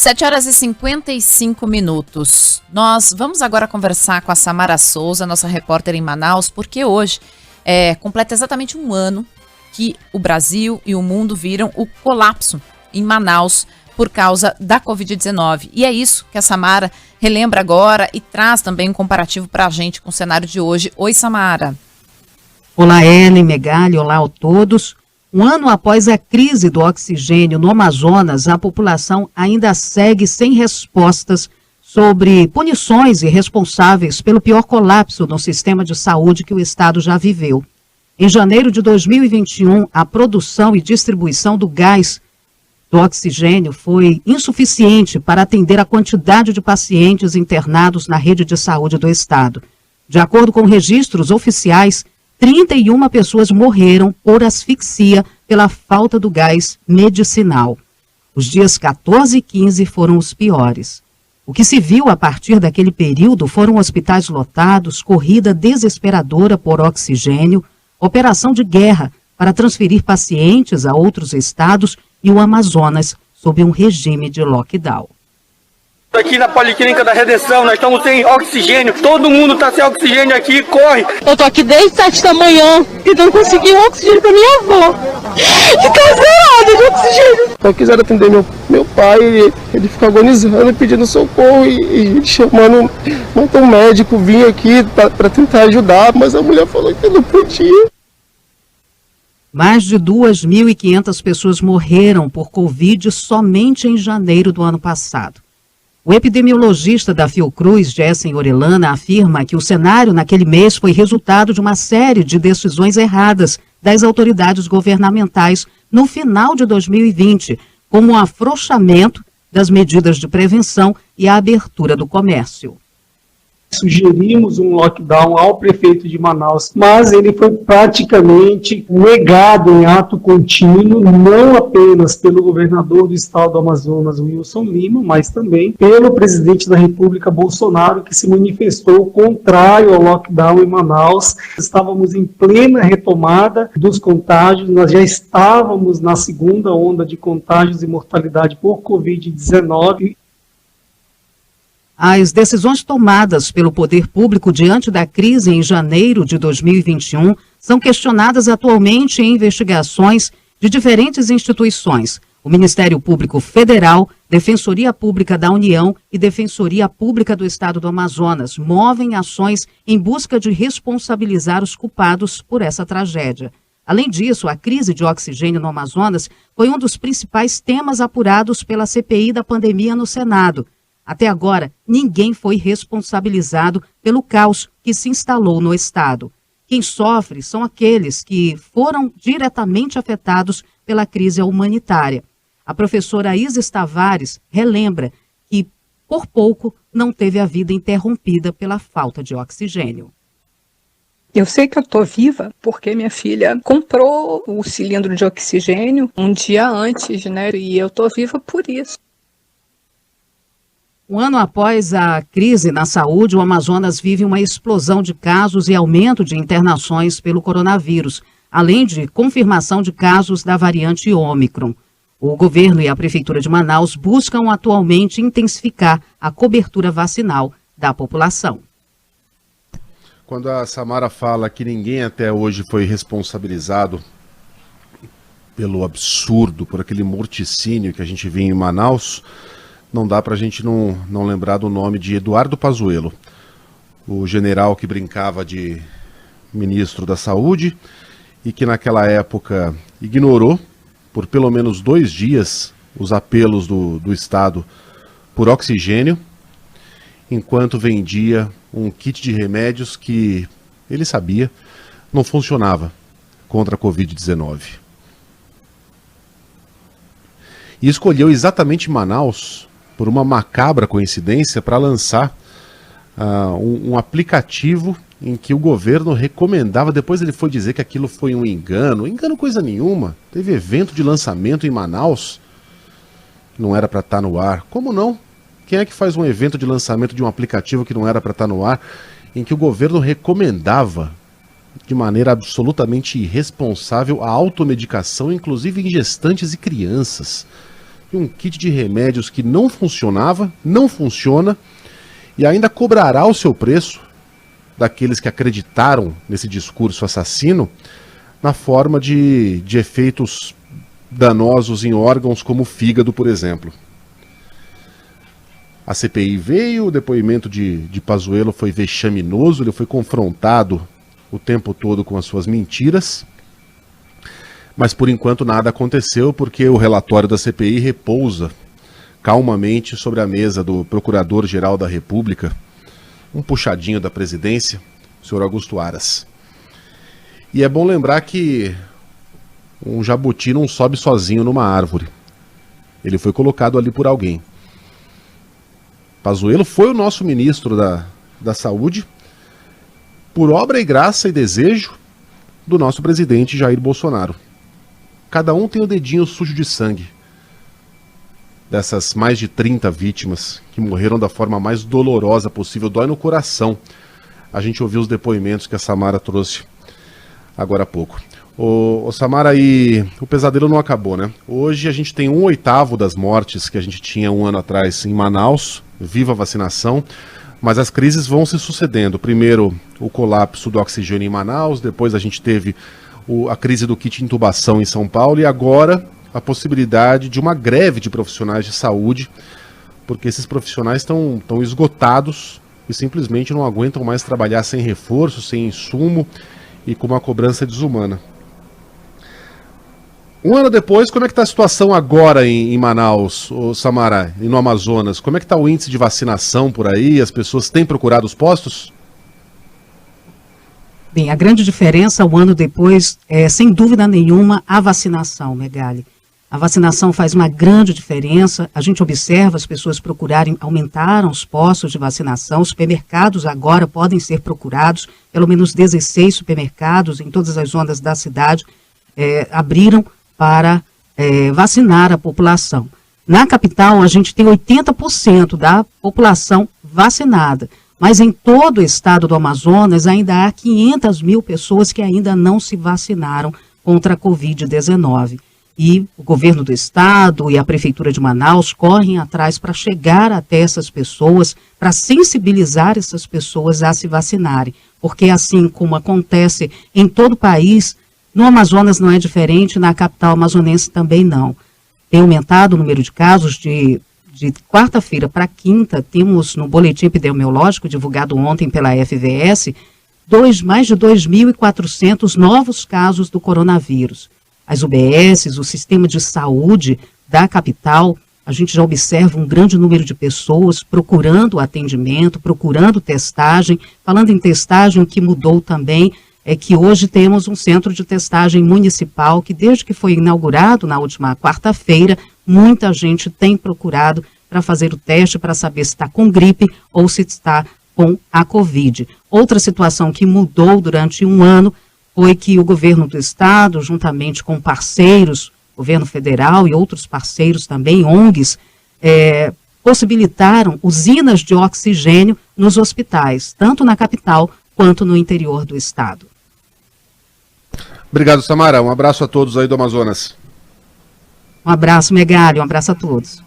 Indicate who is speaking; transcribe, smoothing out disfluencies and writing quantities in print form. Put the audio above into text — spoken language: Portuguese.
Speaker 1: 7h55. Nós vamos agora conversar com a Samara Souza, nossa repórter em Manaus, porque hoje completa exatamente um ano que o Brasil e o mundo viram o colapso em Manaus por causa da Covid-19. E é isso que a Samara relembra agora e traz também um comparativo para a gente com o cenário de hoje. Oi, Samara.
Speaker 2: Olá, Ellen, Megali, olá a todos. Um ano após a crise do oxigênio no Amazonas, a população ainda segue sem respostas sobre punições e responsáveis pelo pior colapso no sistema de saúde que o estado já viveu. Em janeiro de 2021, a produção e distribuição do gás do oxigênio foi insuficiente para atender a quantidade de pacientes internados na rede de saúde do estado. De acordo com registros oficiais, 31 pessoas morreram por asfixia pela falta do gás medicinal. Os dias 14 e 15 foram os piores. O que se viu a partir daquele período foram hospitais lotados, corrida desesperadora por oxigênio, operação de guerra para transferir pacientes a outros estados e o Amazonas sob um regime de lockdown.
Speaker 3: Aqui na Policlínica da Redenção, nós estamos sem oxigênio, todo mundo está sem oxigênio aqui, corre!
Speaker 4: Eu tô aqui desde 7 da manhã tentando conseguir um oxigênio pra minha avó, que tá zerada de oxigênio.
Speaker 5: Eu quiseram atender meu pai, ele fica agonizando, pedindo socorro e chamando um médico vir aqui para tentar ajudar, mas a mulher falou que não podia.
Speaker 2: Mais de 2.500 pessoas morreram por Covid somente em janeiro do ano passado. O epidemiologista da Fiocruz, Jessen Orellana, afirma que o cenário naquele mês foi resultado de uma série de decisões erradas das autoridades governamentais no final de 2020, como o afrouxamento das medidas de prevenção e a abertura do comércio.
Speaker 6: Sugerimos um lockdown ao prefeito de Manaus, mas ele foi praticamente negado em ato contínuo, não apenas pelo governador do estado do Amazonas, Wilson Lima, mas também pelo presidente da República, Bolsonaro, que se manifestou contrário ao lockdown em Manaus. Estávamos em plena retomada dos contágios, nós já estávamos na segunda onda de contágios e mortalidade por Covid-19.
Speaker 2: As decisões tomadas pelo poder público diante da crise em janeiro de 2021 são questionadas atualmente em investigações de diferentes instituições. O Ministério Público Federal, Defensoria Pública da União e Defensoria Pública do Estado do Amazonas movem ações em busca de responsabilizar os culpados por essa tragédia. Além disso, a crise de oxigênio no Amazonas foi um dos principais temas apurados pela CPI da pandemia no Senado. Até agora, ninguém foi responsabilizado pelo caos que se instalou no estado. Quem sofre são aqueles que foram diretamente afetados pela crise humanitária. A professora Isis Tavares relembra que, por pouco, não teve a vida interrompida pela falta de oxigênio.
Speaker 7: Eu sei que eu estou viva porque minha filha comprou o cilindro de oxigênio um dia antes, né? E eu estou viva por isso.
Speaker 2: Um ano após a crise na saúde, o Amazonas vive uma explosão de casos e aumento de internações pelo coronavírus, além de confirmação de casos da variante Ômicron. O governo e a Prefeitura de Manaus buscam atualmente intensificar a cobertura vacinal da população.
Speaker 8: Quando a Samara fala que ninguém até hoje foi responsabilizado pelo absurdo, por aquele morticínio que a gente viu em Manaus, não dá para a gente não lembrar do nome de Eduardo Pazuello, o general que brincava de ministro da Saúde e que naquela época ignorou por pelo menos 2 dias os apelos do Estado por oxigênio, enquanto vendia um kit de remédios que ele sabia não funcionava contra a Covid-19. E escolheu exatamente Manaus, por uma macabra coincidência, para lançar um aplicativo em que o governo recomendava, depois ele foi dizer que aquilo foi um engano coisa nenhuma, teve evento de lançamento em Manaus, não era para estar no ar, como não? Quem é que faz um evento de lançamento de um aplicativo que não era para estar no ar, em que o governo recomendava, de maneira absolutamente irresponsável, a automedicação, inclusive em gestantes e crianças? de um kit de remédios que não funcionava, não funciona, e ainda cobrará o seu preço daqueles que acreditaram nesse discurso assassino na forma de efeitos danosos em órgãos como o fígado, por exemplo. A CPI veio, o depoimento de Pazuello foi vexaminoso, ele foi confrontado o tempo todo com as suas mentiras, mas por enquanto nada aconteceu porque o relatório da CPI repousa calmamente sobre a mesa do Procurador-Geral da República, um puxadinho da presidência, o senhor Augusto Aras. E é bom lembrar que um jabuti não sobe sozinho numa árvore. Ele foi colocado ali por alguém. Pazuello foi o nosso ministro da Saúde por obra e graça e desejo do nosso presidente Jair Bolsonaro. Cada um tem o dedinho sujo de sangue dessas mais de 30 vítimas que morreram da forma mais dolorosa possível. Dói no coração a gente ouvir os depoimentos que a Samara trouxe agora há pouco. Ô Samara, e o pesadelo não acabou, né? Hoje a gente tem 1/8 das mortes que a gente tinha um ano atrás em Manaus, viva a vacinação, mas as crises vão se sucedendo. Primeiro o colapso do oxigênio em Manaus, depois a gente teve a crise do kit intubação em São Paulo e agora a possibilidade de uma greve de profissionais de saúde, porque esses profissionais estão esgotados e simplesmente não aguentam mais trabalhar sem reforço, sem insumo e com uma cobrança desumana. Um ano depois, como é que está a situação agora em Manaus, Samara, e no Amazonas? Como é que está o índice de vacinação por aí? As pessoas têm procurado os postos?
Speaker 2: Bem, a grande diferença, um ano depois, é, sem dúvida nenhuma, a vacinação, Megali. A vacinação faz uma grande diferença. A gente observa as pessoas procurarem, aumentaram os postos de vacinação. Os supermercados agora podem ser procurados, pelo menos 16 supermercados em todas as zonas da cidade abriram para vacinar a população. Na capital, a gente tem 80% da população vacinada, mas em todo o estado do Amazonas ainda há 500 mil pessoas que ainda não se vacinaram contra a Covid-19. E o governo do estado e a prefeitura de Manaus correm atrás para chegar até essas pessoas, para sensibilizar essas pessoas a se vacinarem. Porque assim como acontece em todo o país, no Amazonas não é diferente, na capital amazonense também não. Tem aumentado o número de casos de quarta-feira para quinta, temos no boletim epidemiológico divulgado ontem pela FVS, mais de 2.400 novos casos do coronavírus. As UBSs, o sistema de saúde da capital, a gente já observa um grande número de pessoas procurando atendimento, procurando testagem. Falando em testagem, o que mudou também é que hoje temos um centro de testagem municipal que desde que foi inaugurado na última quarta-feira, muita gente tem procurado para fazer o teste para saber se está com gripe ou se está com a Covid. Outra situação que mudou durante um ano foi que o governo do estado, juntamente com parceiros, governo federal e outros parceiros também, ONGs, possibilitaram usinas de oxigênio nos hospitais, tanto na capital quanto no interior do estado.
Speaker 8: Obrigado, Samara. Um abraço a todos aí do Amazonas.
Speaker 2: Um abraço, Megali. Um abraço a todos.